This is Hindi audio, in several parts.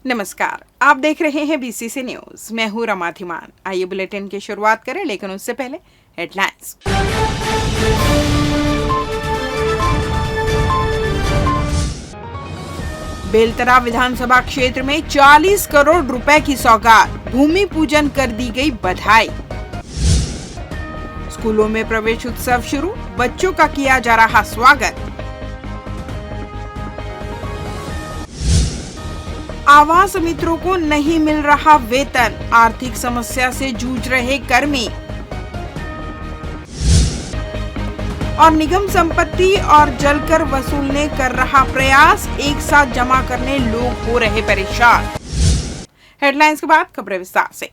नमस्कार, आप देख रहे हैं बीसीसी न्यूज। मैं हूं रमा धीमान। आइए बुलेटिन की शुरुआत करें, लेकिन उससे पहले हेडलाइंस। बेलतरा विधानसभा क्षेत्र में 40 करोड़ रुपए की सौगात, भूमि पूजन कर दी गई बधाई। स्कूलों में प्रवेश उत्सव शुरू, बच्चों का किया जा रहा स्वागत। आवास मित्रों को नहीं मिल रहा वेतन, आर्थिक समस्या से जूझ रहे कर्मी। और निगम संपत्ति और जलकर वसूलने कर रहा प्रयास, एक साथ जमा करने लोग हो रहे परेशान। हेडलाइंस के बाद खबरें विस्तार से।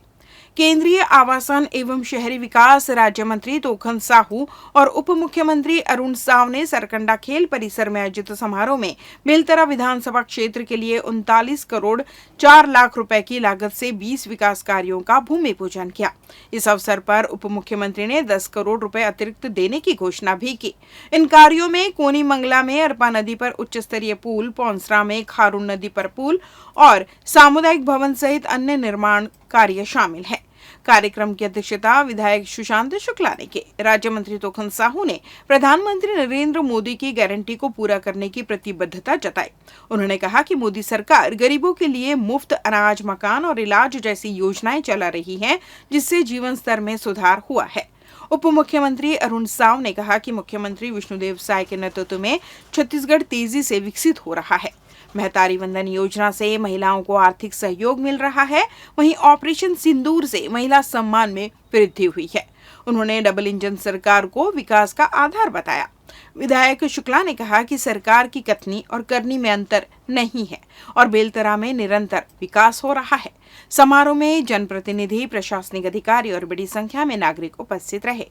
केंद्रीय आवासन एवं शहरी विकास राज्य मंत्री तोखन साहू और उप मुख्यमंत्री अरुण साव ने सरकंडा खेल परिसर में आयोजित समारोह में बेलतरा विधानसभा क्षेत्र के लिए 39 करोड़ 4 लाख रुपए की लागत से 20 विकास कार्यों का भूमि पूजन किया। इस अवसर पर उप मुख्यमंत्री ने 10 करोड़ रुपए अतिरिक्त देने की घोषणा भी की। इन कार्यों में कोनी मंगला में अरपा नदी पर उच्च स्तरीय पुल, पौंसरा में खारून नदी पर पुल और सामुदायिक भवन सहित अन्य निर्माण कार्य शामिल है। कार्यक्रम की अध्यक्षता विधायक सुशांत शुक्ला ने की। राज्य मंत्री तोखन साहू ने प्रधानमंत्री नरेंद्र मोदी की गारंटी को पूरा करने की प्रतिबद्धता जताई। उन्होंने कहा कि मोदी सरकार गरीबों के लिए मुफ्त अनाज, मकान और इलाज जैसी योजनाएं चला रही है, जिससे जीवन स्तर में सुधार हुआ है। उप मुख्यमंत्री अरुण साव ने कहा कि मुख्यमंत्री विष्णुदेव साय के नेतृत्व में छत्तीसगढ़ तेजी से विकसित हो रहा है। महतारी वंदन योजना से महिलाओं को आर्थिक सहयोग मिल रहा है, वहीं ऑपरेशन सिंदूर से महिला सम्मान में वृद्धि हुई है। उन्होंने डबल इंजन सरकार को विकास का आधार बताया। विधायक शुक्ला ने कहा कि सरकार की कथनी और करनी में अंतर नहीं है और बेलतरा में निरंतर विकास हो रहा है। समारोह में जनप्रतिनिधि, प्रशासनिक अधिकारी और बड़ी संख्या में नागरिक उपस्थित रहे।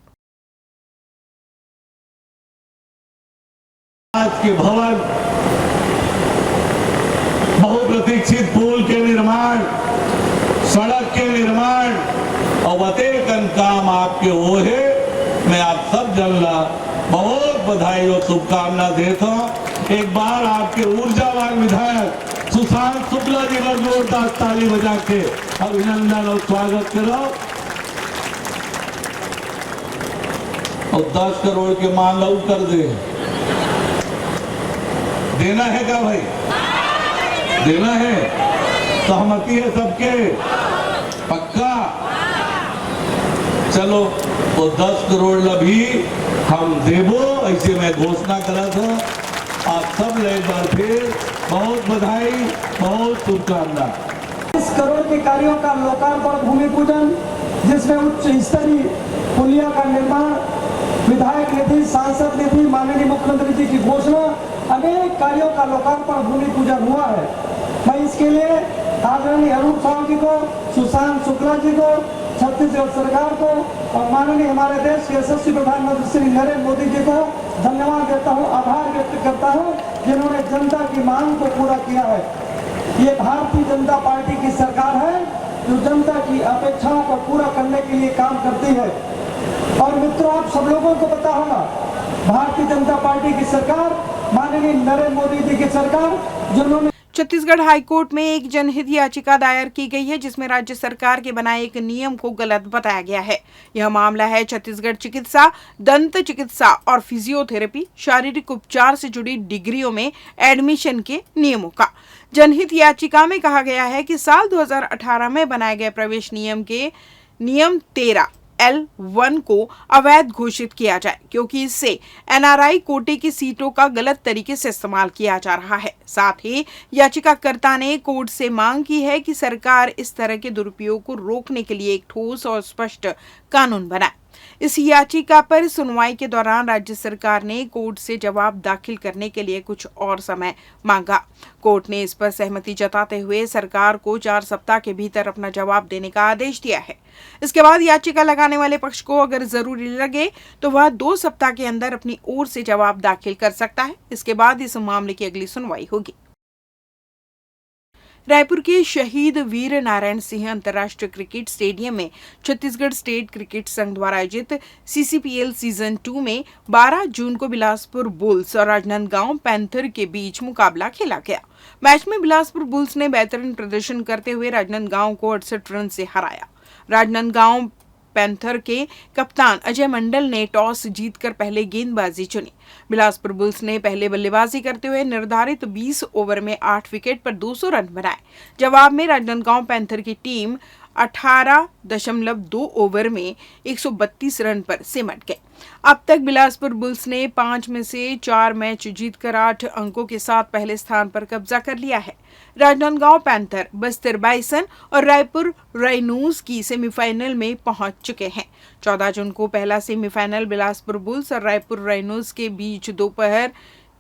बहुप्रतीक्षित पुल के निर्माण, सड़क के निर्माण और बतेकन काम आपके वो है। मैं आप सब जन ला बहुत बधाई और शुभकामना देता हूँ। एक बार आपके ऊर्जावान विधायक सुशांत शुक्ला जी का जोरदार ताली बजा के अभिनंदन और स्वागत करो। और 10 करोड़ के मांग और कर दे, देना है क्या भाई? देना है, सहमति है सबके? पक्का? चलो वो 10 करोड़ भी हम देवो, ऐसे मैं घोषणा करा था। आप सब ले एक बार फिर बहुत बधाई, बहुत शुभकामना। 20 करोड़ के कार्यों का लोकार्पण, भूमि पूजन, जिसमें उच्च स्तरीय पुलिया का निर्माण, विधायक निधि, सांसद निधि, माननीय मुख्यमंत्री जी की घोषणा, अनेक कार्यों का लोकार्पण, भूमि पूजन हुआ है। मैं इसके लिए आदरणीय अरुण साव जी को, सुशांत शुक्ला जी को, छत्तीसगढ़ सरकार को और माननीय हमारे देश के यशस्वी प्रधानमंत्री श्री नरेंद्र मोदी जी को धन्यवाद देता हूं, आभार व्यक्त करता हूं, जिन्होंने जनता की मांग को पूरा किया है। ये भारतीय जनता पार्टी की सरकार है जो जनता की अपेक्षाओं को पूरा करने के लिए काम करती है। और मित्रों, आप सब लोगों को पता होगा, भारतीय जनता पार्टी की सरकार, माननीय नरेंद्र मोदी जी की सरकार, जिन्होंने छत्तीसगढ़ हाईकोर्ट में एक जनहित याचिका दायर की गई है, जिसमें राज्य सरकार के बनाए एक नियम को गलत बताया गया है। यह मामला है छत्तीसगढ़ चिकित्सा, दंत चिकित्सा और फिजियोथेरेपी, शारीरिक उपचार से जुड़ी डिग्रियों में एडमिशन के नियमों का। जनहित याचिका में कहा गया है कि साल 2018 में बनाए गए प्रवेश नियम के नियम 13L1 को अवैध घोषित किया जाए, क्योंकि इससे एनआरआई कोटे की सीटों का गलत तरीके से इस्तेमाल किया जा रहा है। साथ ही याचिकाकर्ता ने कोर्ट से मांग की है कि सरकार इस तरह के दुरुपयोग को रोकने के लिए एक ठोस और स्पष्ट कानून बनाए। इस याचिका पर सुनवाई के दौरान राज्य सरकार ने कोर्ट से जवाब दाखिल करने के लिए कुछ और समय मांगा। कोर्ट ने इस पर सहमति जताते हुए सरकार को 4 सप्ताह के भीतर अपना जवाब देने का आदेश दिया है। इसके बाद याचिका लगाने वाले पक्ष को अगर जरूरी लगे तो वह 2 सप्ताह के अंदर अपनी ओर से जवाब दाखिल कर सकता है। इसके बाद इस मामले की अगली सुनवाई होगी। रायपुर के शहीद वीर नारायण सिंह अंतर्राष्ट्रीय क्रिकेट स्टेडियम में छत्तीसगढ़ स्टेट क्रिकेट संघ द्वारा आयोजित सीसीपीएल सीजन 2 में 12 जून को बिलासपुर बुल्स और राजनांदगांव पैंथर के बीच मुकाबला खेला गया। मैच में बिलासपुर बुल्स ने बेहतरीन प्रदर्शन करते हुए राजनांदगांव को 68 रन से हराया। राजनांदगांव पैंथर के कप्तान अजय मंडल ने टॉस जीतकर पहले गेंदबाजी चुनी। बिलासपुर बुल्स ने पहले बल्लेबाजी करते हुए निर्धारित 20 ओवर में 8 विकेट पर 200 रन बनाए। जवाब में राजनांदगांव पैंथर की टीम 18.2 ओवर में 132 रन पर सिमट गए। अब तक बिलासपुर बुल्स ने 5 में से 4 मैच जीतकर 8 अंकों के साथ पहले स्थान पर कब्जा कर लिया है। राजनांदगांव पैंथर, बस्तर बाइसन और रायपुर राइनोज की सेमीफाइनल में पहुंच चुके हैं। 14 जून को पहला सेमीफाइनल बिलासपुर बुल्स और रायपुर राइनोज के बीच दोपहर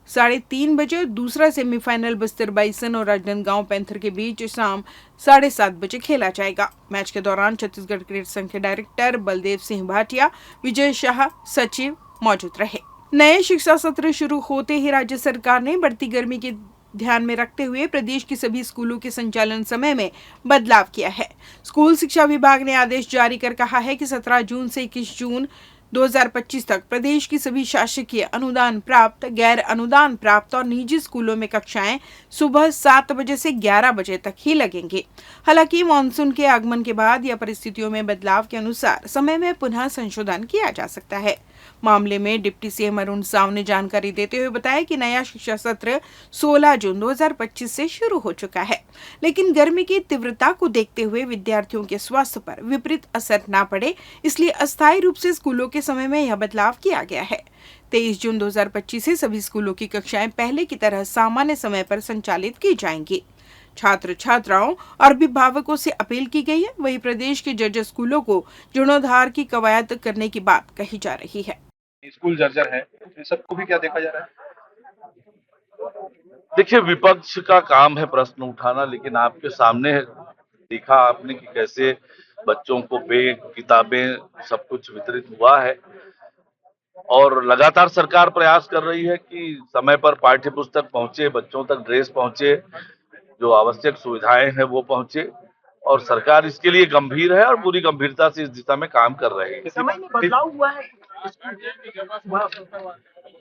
3:30 बजे, दूसरा सेमीफाइनल बस्तर बाइसन और राजनांदगांव पैंथर के बीच शाम 7:30 बजे खेला जाएगा। मैच के दौरान छत्तीसगढ़ क्रिकेट संघ के डायरेक्टर बलदेव सिंह भाटिया, विजय शाह सचिव मौजूद रहे। नए शिक्षा सत्र शुरू होते ही राज्य सरकार ने बढ़ती गर्मी के ध्यान में रखते हुए प्रदेश के सभी स्कूलों के संचालन समय में बदलाव किया है। स्कूल शिक्षा विभाग ने आदेश जारी कर कहा है कि 17 जून से 21 जून 2025 तक प्रदेश की सभी शासकीय अनुदान प्राप्त, गैर अनुदान प्राप्त और निजी स्कूलों में कक्षाएं सुबह 7 बजे से 11 बजे तक ही लगेंगे। हालांकि मानसून के आगमन के बाद या परिस्थितियों में बदलाव के अनुसार समय में पुनः संशोधन किया जा सकता है। मामले में डिप्टी सीएम अरुण साव ने जानकारी देते हुए बताया कि नया शिक्षा सत्र 16 जून 2025 से शुरू हो चुका है, लेकिन गर्मी की तीव्रता को देखते हुए विद्यार्थियों के स्वास्थ्य पर विपरीत असर न पड़े, इसलिए अस्थायी रूप से स्कूलों के समय में यह बदलाव किया गया है। 23 जून 2025 से सभी स्कूलों की कक्षाएं पहले की तरह सामान्य समय पर संचालित की जाएंगी। छात्र छात्राओं और अभिभावकों से अपील की गई है। वहीं प्रदेश के जर्जर स्कूलों को जीर्णोद्धार की कवायद करने की बात कही जा रही है। स्कूल जर्जर है, इन सबको भी क्या देखा जा रहा है? देखिए, विपक्ष का काम है प्रश्न उठाना, लेकिन आपके सामने देखा आपने कि कैसे बच्चों को बैग, किताबें सब कुछ वितरित हुआ है और लगातार सरकार प्रयास कर रही है कि समय पर पाठ्य पुस्तक पहुंचे, बच्चों तक ड्रेस पहुंचे, जो आवश्यक सुविधाएं हैं वो पहुंचे, और सरकार इसके लिए गंभीर है और पूरी गंभीरता से इस दिशा में काम कर रहे हैं। समय में बदलाव हुआ है,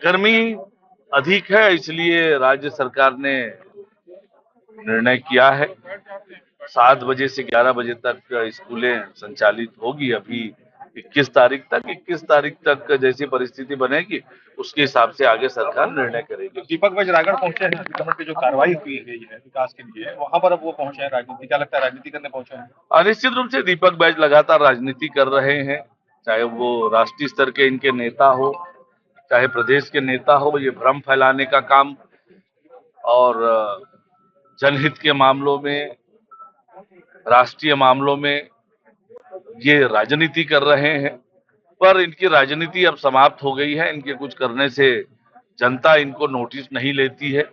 गर्मी अधिक है, इसलिए राज्य सरकार ने निर्णय किया है 7 बजे से 11 बजे तक स्कूलें संचालित होगी। अभी 21 तारीख तक जैसी परिस्थिति बनेगी उसके हिसाब से आगे सरकार निर्णय करेगी। दीपक बैज रायगढ़ पहुंचे हैं, अतिक्रमण की जो कार्रवाई की गई है विकास के लिए, वहां पर अब वो पहुंचे हैं। राजनीति, क्या लगता है राजनीति करने पहुंचे हैं? निश्चित रूप से दीपक बैज लगातार राजनीति कर रहे हैं, चाहे वो राष्ट्रीय स्तर के इनके नेता हो, चाहे प्रदेश के नेता हो। ये भ्रम फैलाने का काम और जनहित के मामलों में, राष्ट्रीय मामलों में ये राजनीति कर रहे हैं, पर इनकी राजनीति अब समाप्त हो गई है। इनके कुछ करने से जनता इनको नोटिस नहीं लेती है,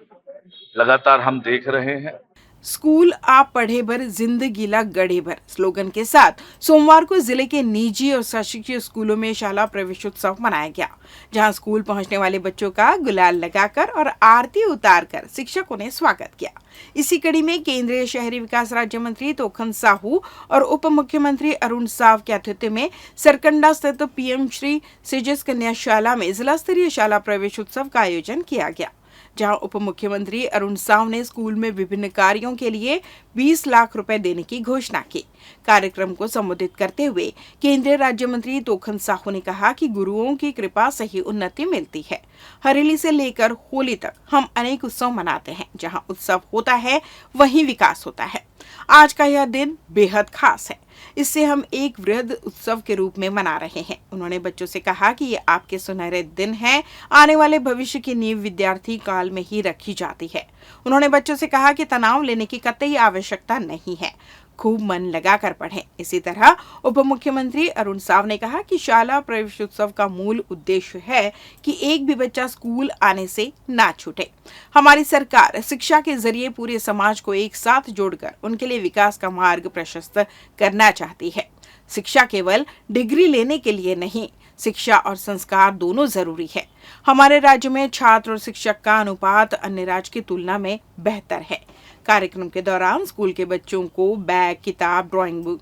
लगातार हम देख रहे हैं। स्कूल आप पढ़े भर, जिंदगी ला गढ़े भर स्लोगन के साथ सोमवार को जिले के निजी और शासकीय स्कूलों में शाला प्रवेशोत्सव मनाया गया, जहां स्कूल पहुंचने वाले बच्चों का गुलाल लगाकर और आरती उतारकर शिक्षकों ने स्वागत किया। इसी कड़ी में केंद्रीय शहरी विकास राज्य मंत्री तोखन साहू और उप मुख्यमंत्री अरुण साव के आतिथ्य में सरकंडा स्थित पीएम श्री सेजस कन्या शाला में जिला स्तरीय शाला प्रवेशोत्सव का आयोजन किया गया, जहां उप मुख्यमंत्री अरुण साव ने स्कूल में विभिन्न कार्यों के लिए 20 लाख रुपए देने की घोषणा की। कार्यक्रम को संबोधित करते हुए केंद्रीय राज्य मंत्री तोखन साहू ने कहा कि गुरुओं की कृपा से ही उन्नति मिलती है। हरेली से लेकर होली तक हम अनेक उत्सव मनाते हैं, जहां उत्सव होता है वहीं विकास होता है। आज का यह दिन बेहद खास है, इससे हम एक वृहद उत्सव के रूप में मना रहे हैं। उन्होंने बच्चों से कहा कि ये आपके सुनहरे दिन हैं, आने वाले भविष्य की नींव विद्यार्थी काल में ही रखी जाती है। उन्होंने बच्चों से कहा कि तनाव लेने की कतई आवश्यकता नहीं है, खूब मन लगाकर पढ़ें। इसी तरह उप मुख्यमंत्री अरुण साव ने कहा कि शाला प्रवेशोत्सव का मूल उद्देश्य है कि एक भी बच्चा स्कूल आने से ना छूटे। हमारी सरकार शिक्षा के जरिए पूरे समाज को एक साथ जोड़कर उनके लिए विकास का मार्ग प्रशस्त करना चाहती है। शिक्षा केवल डिग्री लेने के लिए नहीं, शिक्षा और संस्कार दोनों जरूरी है। हमारे राज्य में छात्र और शिक्षक का अनुपात अन्य राज्य की तुलना में बेहतर है। कार्यक्रम के दौरान स्कूल के बच्चों को बैग, किताब, ड्राइंग बुक,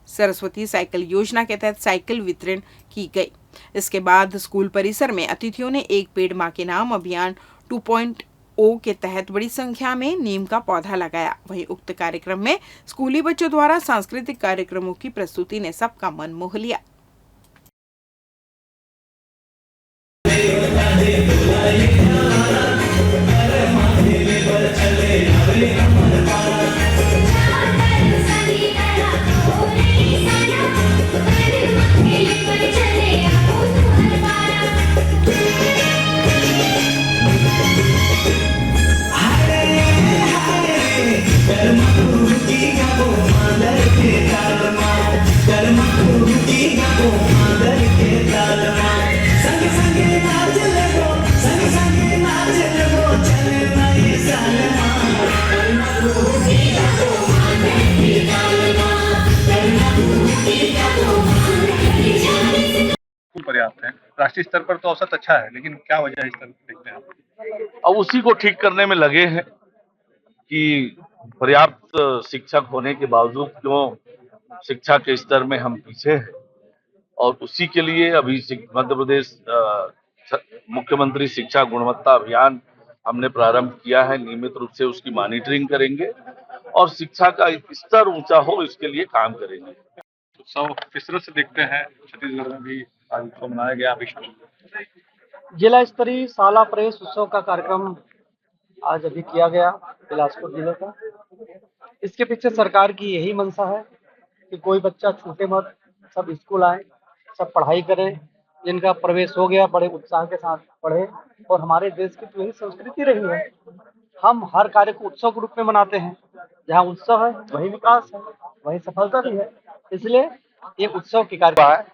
सरस्वती साइकिल योजना के तहत साइकिल वितरण की गई। इसके बाद स्कूल परिसर में अतिथियों ने एक पेड़ मां के नाम अभियान 2.0 के तहत बड़ी संख्या में नीम का पौधा लगाया। वहीं उक्त कार्यक्रम में स्कूली बच्चों द्वारा सांस्कृतिक कार्यक्रमों की प्रस्तुति ने सबका मन मोह लिया। पर्याप्त है, राष्ट्रीय स्तर पर तो औसत अच्छा है, लेकिन क्या वजह है इस तरह देखते हैं आप? अब उसी को ठीक करने में लगे हैं कि पर्याप्त शिक्षक होने के बावजूद क्यों शिक्षा के स्तर में हम पीछे हैं, और उसी के लिए अभी मध्य प्रदेश मुख्यमंत्री शिक्षा गुणवत्ता अभियान हमने प्रारंभ किया है। नियमित रूप से उसकी मॉनिटरिंग करेंगे और शिक्षा का स्तर ऊंचा हो इसके लिए काम करेंगे। उत्सव किस तरह से देखते हैं? छत्तीसगढ़ में भी आज उत्सव मनाया गया विश्व जिला स्तरीय साला प्रेस उत्सव का कार्यक्रम आज अभी किया गया बिलासपुर जिले का। इसके पीछे सरकार की यही मंशा है कि कोई बच्चा छूटे मत, सब स्कूल आए, सब पढ़ाई करें, जिनका प्रवेश हो गया बड़े उत्साह के साथ पढ़े। और हमारे देश की तो यही संस्कृति रही है, हम हर कार्य को उत्सव के रूप में मनाते हैं। जहाँ उत्सव है वही विकास है, वही सफलता भी है। इसलिए ये उत्सव की कार्यक्रम है,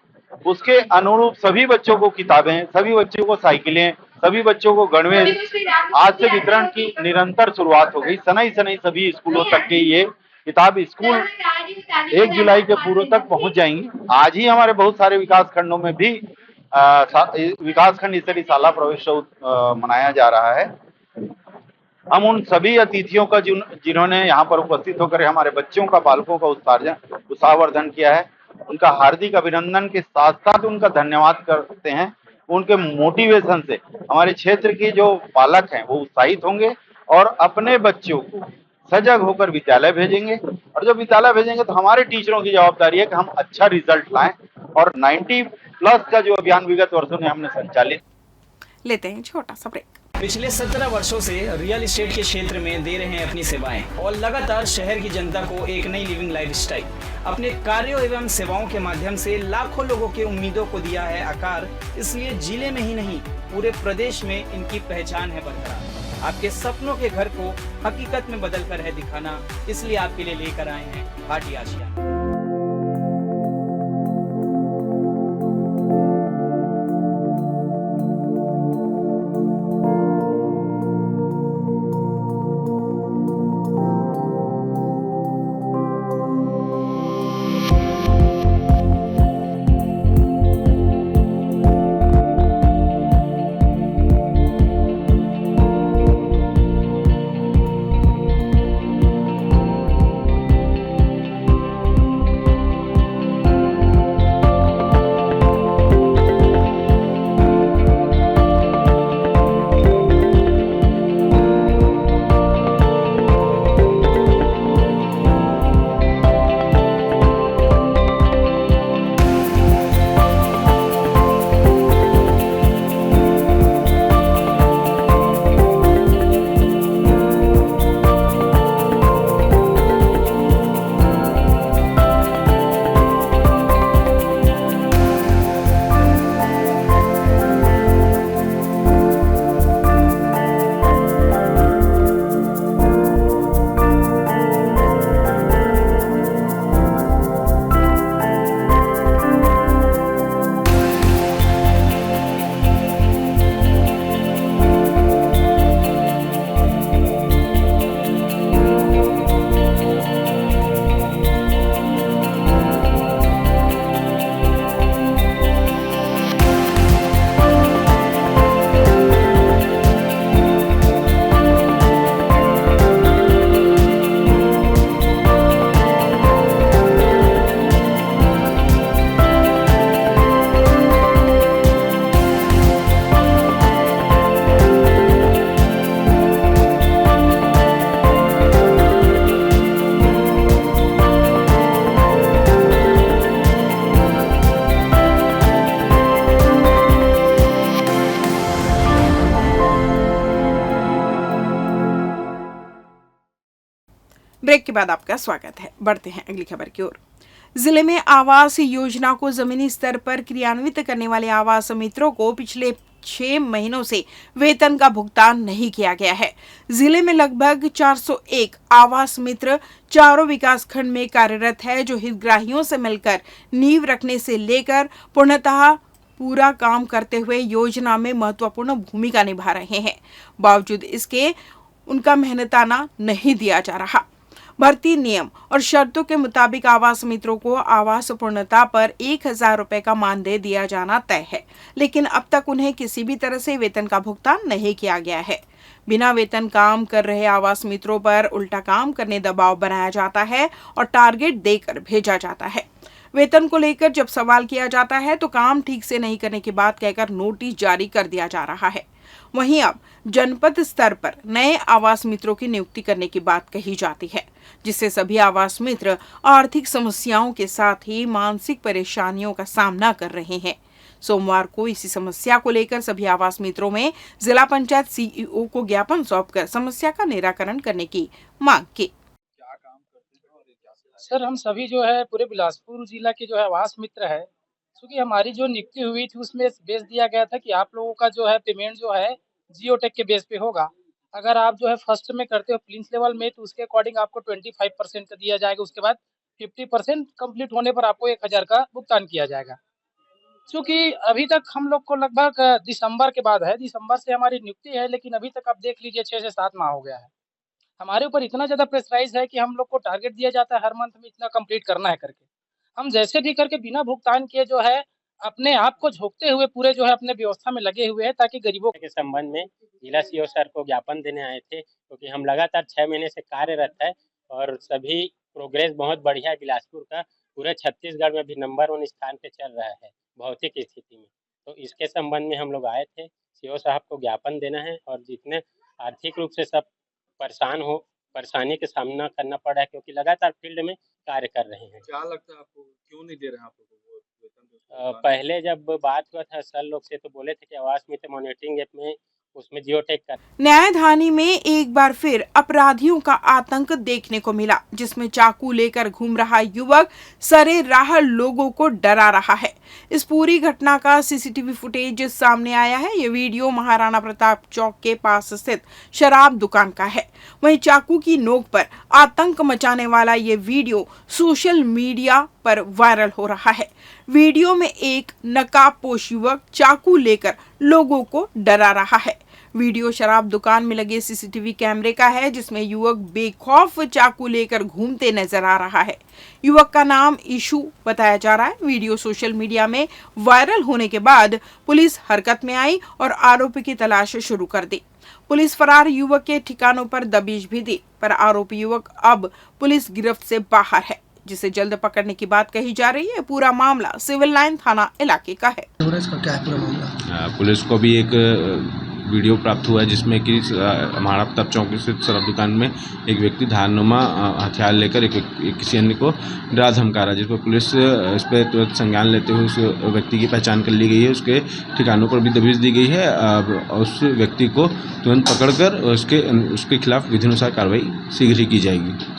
उसके अनुरूप सभी बच्चों को किताबें, सभी बच्चों को साइकिलें, सभी बच्चों को गणवेश आज से वितरण की निरंतर शुरुआत हो गई। सनई सभी स्कूलों तक के ये किताब स्कूल 1 जुलाई के पूर्व तक पहुंच जाएंगी। आज ही हमारे बहुत सारे विकास खंडों में भी विकास खंड स्तरीय साला प्रवेशोत्सव मनाया जा रहा है। हम उन सभी अतिथियों का जिन्होंने यहाँ पर उपस्थित होकर हमारे बच्चों का, बालकों का उत्साहवर्धन किया है, उनका हार्दिक अभिनंदन के साथ साथ उनका धन्यवाद करते हैं। उनके मोटिवेशन से हमारे क्षेत्र के जो पालक हैं वो उत्साहित होंगे और अपने बच्चों को सजग होकर विद्यालय भेजेंगे। और जब विद्यालय भेजेंगे तो हमारे टीचरों की जवाबदारी है कि हम अच्छा रिजल्ट लाएं। और 90+ का जो अभियान विगत वर्षों में हमने संचालित। लेते हैं छोटा सा ब्रेक। पिछले 17 वर्षों से रियल एस्टेट के क्षेत्र में दे रहे हैं अपनी सेवाएं और लगातार शहर की जनता को एक नई लिविंग लाइफस्टाइल। अपने कार्यों एवं सेवाओं के माध्यम से लाखों लोगों की उम्मीदों को दिया है आकार। इसलिए जिले में ही नहीं पूरे प्रदेश में इनकी पहचान है बरकरार। आपके सपनों के घर को हकीकत में बदल कर है दिखाना, इसलिए आपके लिए लेकर आए हैं भाटी आशिया। ब्रेक के बाद आपका स्वागत है। बढ़ते हैं अगली खबर की ओर। जिले में आवास योजना को जमीनी स्तर पर क्रियान्वित करने वाले आवास मित्रों को पिछले 6 महीनों से वेतन का भुगतान नहीं किया गया है। जिले में लगभग 401 आवास मित्र चारों विकास खंड में कार्यरत है, जो हितग्राहियों से मिलकर नींव रखने से लेकर पूर्णतः पूरा काम करते हुए योजना में महत्वपूर्ण भूमिका निभा रहे हैं। बावजूद इसके उनका मेहनताना नहीं दिया जा रहा। भर्ती नियम और शर्तों के मुताबिक आवास मित्रों को आवास पूर्णता पर 1000 रुपए का मानदेय दिया जाना तय है, लेकिन अब तक उन्हें किसी भी तरह से वेतन का भुगतान नहीं किया गया है। बिना वेतन काम कर रहे आवास मित्रों पर उल्टा काम करने दबाव बनाया जाता है और टारगेट देकर भेजा जाता है। वेतन को लेकर जब सवाल किया जाता है तो काम ठीक से नहीं करने की बात कहकर नोटिस जारी कर दिया जा रहा है। वहीं अब जनपद स्तर पर नए आवास मित्रों की नियुक्ति करने की बात कही जाती है, जिससे सभी आवास मित्र आर्थिक समस्याओं के साथ ही मानसिक परेशानियों का सामना कर रहे हैं। सोमवार को इसी समस्या को लेकर सभी आवास मित्रों में जिला पंचायत सीईओ को ज्ञापन सौंपकर समस्या का निराकरण करने की मांग की। सर, हम सभी जो है पूरे बिलासपुर जिला के जो है आवास मित्र है, क्योंकि हमारी जो नियुक्ति हुई थी उसमें बेस दिया गया था कि आप लोगों का जो है पेमेंट जो है जियोटेक के बेस पे होगा। अगर आप जो है फर्स्ट में करते हो प्रिंस लेवल में तो उसके अकॉर्डिंग आपको 25% का दिया जाएगा। उसके बाद 50% कंप्लीट होने पर आपको 1000 का भुगतान किया जाएगा। क्योंकि अभी तक हम लोग को लगभग दिसंबर के बाद है, दिसंबर से हमारी नियुक्ति है, लेकिन अभी तक आप देख लीजिए 6 से 7 माह हो गया है। हमारे ऊपर इतना ज़्यादा प्रेशराइज है कि हम लोग को टारगेट दिया जाता है हर मंथ में इतना कंप्लीट करना है करके। हम जैसे भी करके बिना भुगतान किए जो है अपने आप को झोंकते हुए पूरे जो है अपने व्यवस्था में लगे हुए हैं, ताकि गरीबों के संबंध में जिला सीओ सर को ज्ञापन देने आए थे, क्योंकि हम लगातार 6 महीने से कार्यरत है और सभी प्रोग्रेस बहुत बढ़िया है। बिलासपुर का पूरे छत्तीसगढ़ में भी नंबर 1 स्थान पे चल रहा है भौतिक स्थिति में। तो इसके संबंध में हम लोग आए थे, सीओ साहब को ज्ञापन देना है। और जितने आर्थिक रूप से सब परेशानी का सामना करना पड़ा है, क्योंकि लगातार फील्ड में कार्य कर रहे हैं। क्या लगता है आपको, क्यों नहीं दे रहे हैं आप लोगों को वेतन? पहले जब बात हुआ था सर लोग से तो बोले थे कि आवास मित्र मॉनिटरिंग ऐप में उसमें जियोटेक का। न्यायधानी में एक बार फिर अपराधियों का आतंक देखने को मिला, जिसमें चाकू लेकर घूम रहा युवक सरेराह लोगों को डरा रहा है। इस पूरी घटना का सीसीटीवी फुटेज सामने आया है। ये वीडियो महाराणा प्रताप चौक के पास स्थित शराब दुकान का है। वहीं चाकू की नोक पर आतंक मचाने वाला ये वीडियो सोशल मीडिया पर वायरल हो रहा है। वीडियो में एक नकाबपोश युवक चाकू लेकर लोगों को डरा रहा है। वीडियो शराब दुकान में लगे सीसीटीवी कैमरे का है, जिसमें युवक बेखौफ चाकू लेकर घूमते नजर आ रहा है। युवक का नाम ईशु बताया जा रहा है। वीडियो सोशल मीडिया में वायरल होने के बाद पुलिस हरकत में आई और आरोपी की तलाश शुरू कर दी। पुलिस फरार युवक के ठिकानों पर दबिश भी दी, पर आरोपी युवक अब पुलिस गिरफ्त से बाहर है, जिसे जल्द पकड़ने की बात कही जा रही है। पूरा मामला सिविल लाइन थाना इलाके का है। पुलिस को भी एक वीडियो प्राप्त हुआ है, जिसमें कि महाराणा प्रताप चौक स्थित शराब दुकान में एक व्यक्ति धारनुमा हथियार लेकर किसी अन्य को डरा धमका रहा है, जिस पर पुलिस इस पर तुरंत संज्ञान लेते हुए उस व्यक्ति की पहचान कर ली गई है। उसके ठिकानों पर भी दबिश दी गई है और उस व्यक्ति को तुरंत पकड़कर उसके खिलाफ विधिनुसार कार्रवाई शीघ्र ही की जाएगी।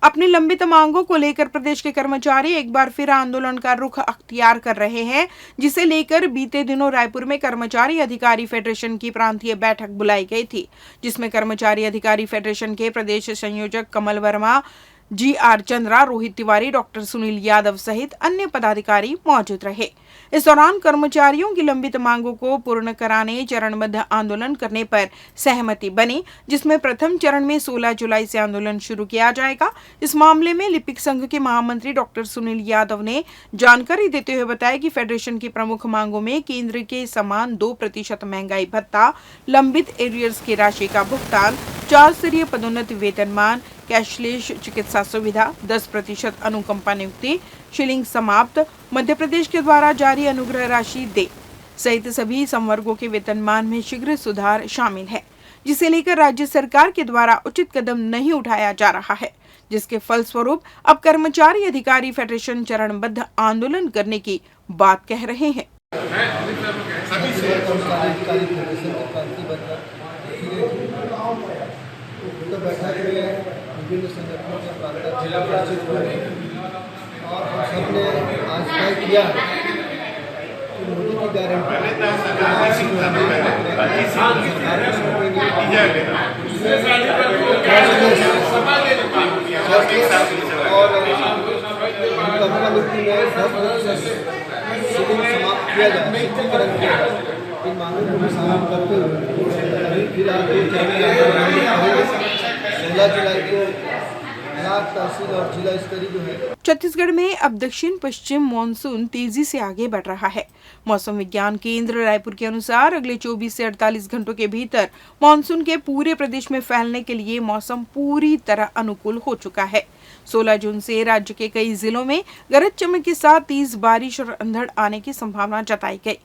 अपनी लंबित मांगों को लेकर प्रदेश के कर्मचारी एक बार फिर आंदोलन का रुख अख्तियार कर रहे हैं, जिसे लेकर बीते दिनों रायपुर में कर्मचारी अधिकारी फेडरेशन की प्रांतीय बैठक बुलाई गई थी, जिसमें कर्मचारी अधिकारी फेडरेशन के प्रदेश संयोजक कमल वर्मा, GR चंद्रा, रोहित तिवारी, डॉक्टर सुनील यादव सहित अन्य पदाधिकारी मौजूद रहे। इस दौरान कर्मचारियों की लंबित मांगों को पूर्ण कराने चरणबद्ध आंदोलन करने पर सहमति बनी, जिसमें प्रथम चरण में 16 जुलाई से आंदोलन शुरू किया जाएगा। इस मामले में लिपिक संघ के महामंत्री डॉक्टर सुनील यादव ने जानकारी देते हुए बताया कि फेडरेशन की प्रमुख मांगों में केंद्र के समान 2% महंगाई भत्ता, लंबित एरियर्स की राशि का भुगतान, 4 स्तरीय पदोन्नति वेतनमान, कैशलेस चिकित्सा सुविधा, 10% अनुकंपा नियुक्ति, शिलिंग समाप्त, मध्य प्रदेश के द्वारा जारी अनुग्रह राशि दे सहित सभी संवर्गों के वेतनमान में शीघ्र सुधार शामिल है, जिसे लेकर राज्य सरकार के द्वारा उचित कदम नहीं उठाया जा रहा है, जिसके फलस्वरूप अब कर्मचारी अधिकारी फेडरेशन चरणबद्ध आंदोलन करने की बात कह रहे हैं। विभिन्न संगठनों के प्रांत जिला परिषद और हम सब ने आज तय किया कि मोदी की गारंटी और समाप्त किया जाए, शुद्धिकरण किया जाए, इन मांगों को भी शामिल करते हुए अभी फिलहाल 16 जुलाई को ब्लॉक, तहसील और जिला स्तरीय जो है। छत्तीसगढ़ में अब दक्षिण पश्चिम मानसून तेजी से आगे बढ़ रहा है। मौसम विज्ञान केंद्र रायपुर के अनुसार अगले 24 से 48 घंटों के भीतर मानसून के पूरे प्रदेश में फैलने के लिए मौसम पूरी तरह अनुकूल हो चुका है। 16 जून से राज्य के कई जिलों में गरज चमक के साथ तेज बारिश और अंधड़ आने की संभावना जताई गई।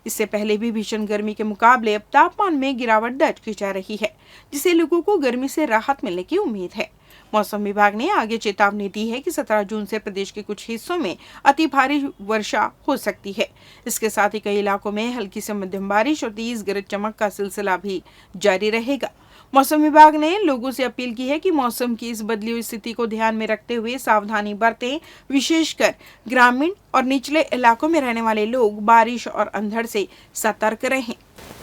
इससे पहले भी भीषण गर्मी के मुकाबले अब तापमान में गिरावट दर्ज की जा रही है, जिससे लोगों को गर्मी से राहत मिलने की उम्मीद है। मौसम विभाग ने आगे चेतावनी दी है कि 17 जून से प्रदेश के कुछ हिस्सों में अति भारी वर्षा हो सकती है। इसके साथ ही कई इलाकों में हल्की से मध्यम बारिश और तेज गरज चमक का सिलसिला भी जारी रहेगा। मौसम विभाग ने लोगों से अपील की है कि मौसम की इस बदली हुई स्थिति को ध्यान में रखते हुए सावधानी बरतें। विशेषकर ग्रामीण और निचले इलाकों में रहने वाले लोग बारिश और अंधड़ से सतर्क रहें।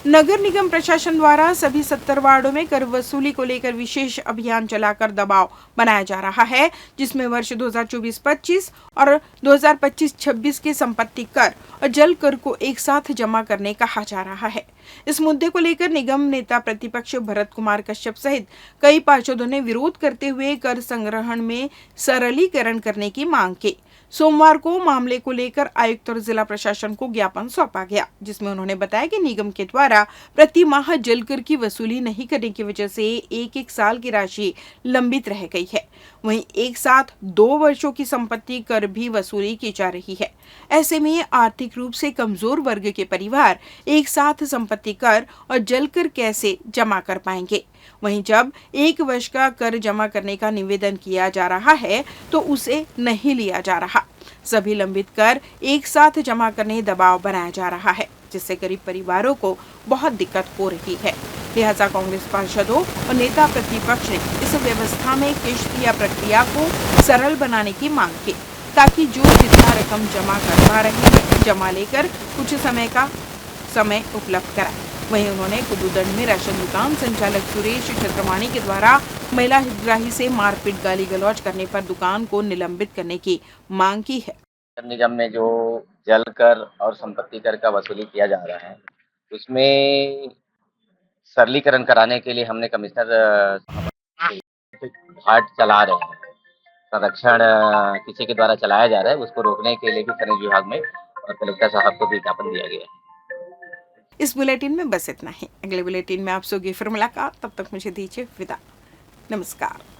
नगर निगम प्रशासन द्वारा सभी 70 वार्डों में कर वसूली को लेकर विशेष अभियान चलाकर दबाव बनाया जा रहा है, जिसमें वर्ष 2024-25 और 2025-26 के संपत्ति कर और जल कर को एक साथ जमा करने कहा जा रहा है। इस मुद्दे को लेकर निगम नेता प्रतिपक्ष भरत कुमार कश्यप सहित कई पार्षदों ने विरोध करते हुए कर संग्रहण में सरलीकरण करने की मांग की। सोमवार को मामले को लेकर आयुक्त और जिला प्रशासन को ज्ञापन सौंपा गया, जिसमें उन्होंने बताया कि निगम के द्वारा प्रति माह जलकर की वसूली नहीं करने की वजह से एक साल की राशि लंबित रह गई है। वहीं एक साथ 2 वर्षों की संपत्ति कर भी वसूली की जा रही है। ऐसे में आर्थिक रूप से कमजोर वर्ग के परिवार एक साथ संपत्ति कर और जल कर कैसे जमा कर पाएंगे। वहीं जब 1 वर्ष का कर जमा करने का निवेदन किया जा रहा है तो उसे नहीं लिया जा रहा। सभी लंबित कर एक साथ जमा करने दबाव बनाया जा रहा है, जिससे गरीब परिवारों को बहुत दिक्कत हो रही है। लिहाजा कांग्रेस पार्षदों और नेता प्रतिपक्ष ने इस व्यवस्था में किश्त या प्रक्रिया को सरल बनाने की मांग की, ताकि जो जितना रकम जमा कर पा रहे हैं जमा लेकर कुछ समय उपलब्ध कराए। वहीं उन्होंने कुदूदंड में राशन दुकान संचालक सुरेश छत्रमाणी के द्वारा महिला हितग्राही से मारपीट गाली गलौज करने पर दुकान को निलंबित करने की मांग की है। निगम में जो जल कर और संपत्ति कर का वसूली किया जा रहा है, उसमें सरलीकरण कराने के लिए हमने कमिश्नर घाट चला रहे हैं। संरक्षण किसी के द्वारा चलाया जा रहा है, उसको रोकने के लिए भी खनिज विभाग में और कलेक्टर साहब को भी ज्ञापन दिया गया है। इस बुलेटिन में बस इतना ही। अगले बुलेटिन में आपसे होगी फिर मुलाकात। तब तक मुझे दीजिए विदा। नमस्कार।